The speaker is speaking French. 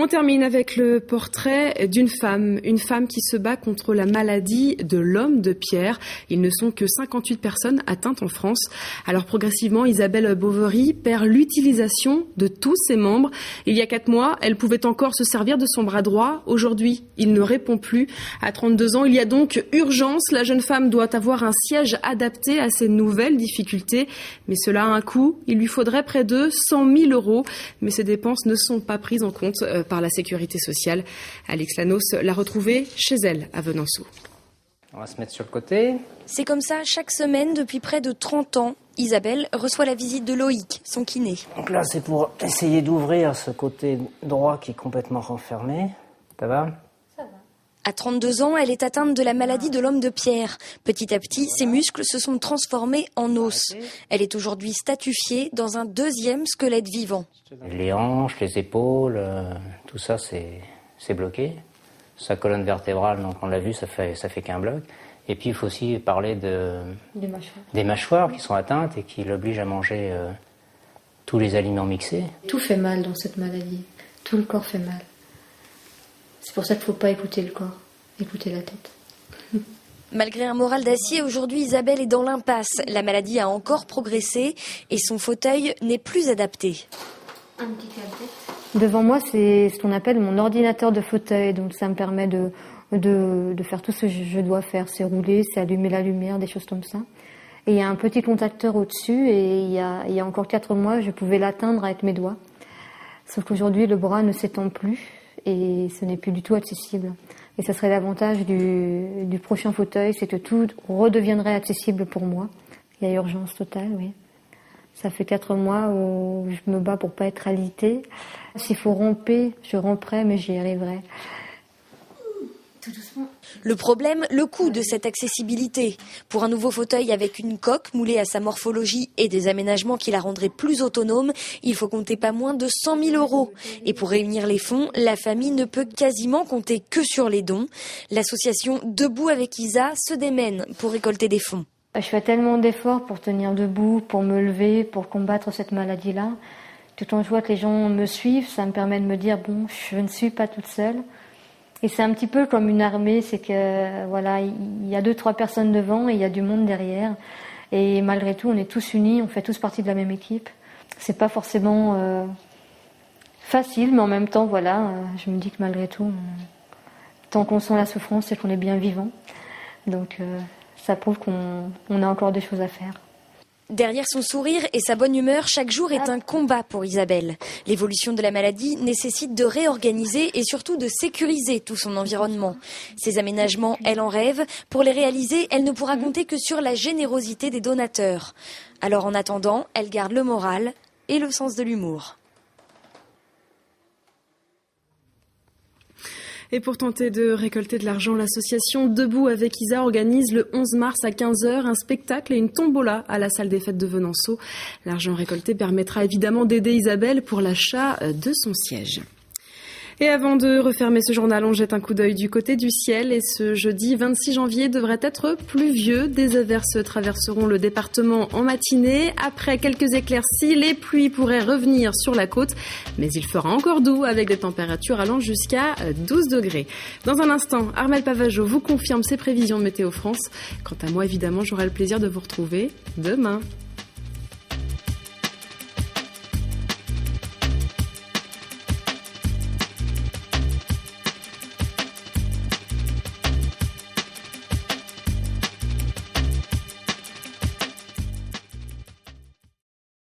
On termine avec le portrait d'une femme, une femme qui se bat contre la maladie de l'homme de pierre. Ils ne sont que 58 personnes atteintes en France. Alors progressivement, Isabelle Bovary perd l'utilisation de tous ses membres. Il y a 4 mois, elle pouvait encore se servir de son bras droit. Aujourd'hui, il ne répond plus. À 32 ans, il y a donc urgence. La jeune femme doit avoir un siège adapté à ces nouvelles difficultés. Mais cela a un coût. Il lui faudrait près de 100 000 €. Mais ces dépenses ne sont pas prises en compte par la sécurité sociale. Alix Lanos l'a retrouvée chez elle à Venançon. On va se mettre sur le côté. C'est comme ça chaque semaine depuis près de 30 ans. Isabelle reçoit la visite de Loïc, son kiné. Donc là, c'est pour essayer d'ouvrir ce côté droit qui est complètement renfermé. Ça va ? Ça va. À 32 ans, elle est atteinte de la maladie de l'homme de pierre. Petit à petit, ses muscles se sont transformés en os. Elle est aujourd'hui statifiée dans un 2e squelette vivant. Les hanches, les épaules, tout ça, c'est bloqué. Sa colonne vertébrale, donc on l'a vu, ça fait qu'un bloc. Et puis il faut aussi parler des mâchoires qui sont atteintes et qui l'obligent à manger tous les aliments mixés. Tout fait mal dans cette maladie. Tout le corps fait mal. C'est pour ça qu'il ne faut pas écouter le corps, écouter la tête. Malgré un moral d'acier, aujourd'hui Isabelle est dans l'impasse. La maladie a encore progressé et son fauteuil n'est plus adapté. Un petit câble. Devant moi, c'est ce qu'on appelle mon ordinateur de fauteuil. Donc ça me permet de faire tout ce que je dois faire. C'est rouler, c'est allumer la lumière, des choses comme ça. Et il y a un petit contacteur au-dessus et il y a encore 4 mois, je pouvais l'atteindre avec mes doigts. Sauf qu'aujourd'hui, le bras ne s'étend plus et ce n'est plus du tout accessible. Et ça serait l'avantage du prochain fauteuil, c'est que tout redeviendrait accessible pour moi. Il y a urgence totale, oui. Ça fait 4 mois où je me bats pour pas être alitée. S'il faut ramper, je ramperai, mais j'y arriverai. Tout doucement. Le problème, le coût de cette accessibilité. Pour un nouveau fauteuil avec une coque moulée à sa morphologie et des aménagements qui la rendraient plus autonome, il faut compter pas moins de 100 000 €. Et pour réunir les fonds, la famille ne peut quasiment compter que sur les dons. L'association Debout avec Isa se démène pour récolter des fonds. Je fais tellement d'efforts pour tenir debout, pour me lever, pour combattre cette maladie-là. Tout en je vois que les gens me suivent, ça me permet de me dire, bon, je ne suis pas toute seule. Et c'est un petit peu comme une armée, c'est que voilà, il y a 2-3 personnes devant et il y a du monde derrière. Et malgré tout, on est tous unis, on fait tous partie de la même équipe. C'est pas forcément facile, mais en même temps, voilà, je me dis que malgré tout, tant qu'on sent la souffrance, c'est qu'on est bien vivant. Donc ça prouve qu'on a encore des choses à faire. Derrière son sourire et sa bonne humeur, chaque jour est un combat pour Isabelle. L'évolution de la maladie nécessite de réorganiser et surtout de sécuriser tout son environnement. Ces aménagements, elle en rêve. Pour les réaliser, elle ne pourra compter que sur la générosité des donateurs. Alors en attendant, elle garde le moral et le sens de l'humour. Et pour tenter de récolter de l'argent, l'association Debout avec Isa organise le 11 mars à 15h un spectacle et une tombola à la salle des fêtes de Venançon. L'argent récolté permettra évidemment d'aider Isabelle pour l'achat de son siège. Et avant de refermer ce journal, on jette un coup d'œil du côté du ciel. Et ce jeudi 26 janvier devrait être pluvieux. Des averses traverseront le département en matinée. Après quelques éclaircies, les pluies pourraient revenir sur la côte. Mais il fera encore doux avec des températures allant jusqu'à 12 degrés. Dans un instant, Armelle Pavageau vous confirme ses prévisions de Météo France. Quant à moi, évidemment, j'aurai le plaisir de vous retrouver demain.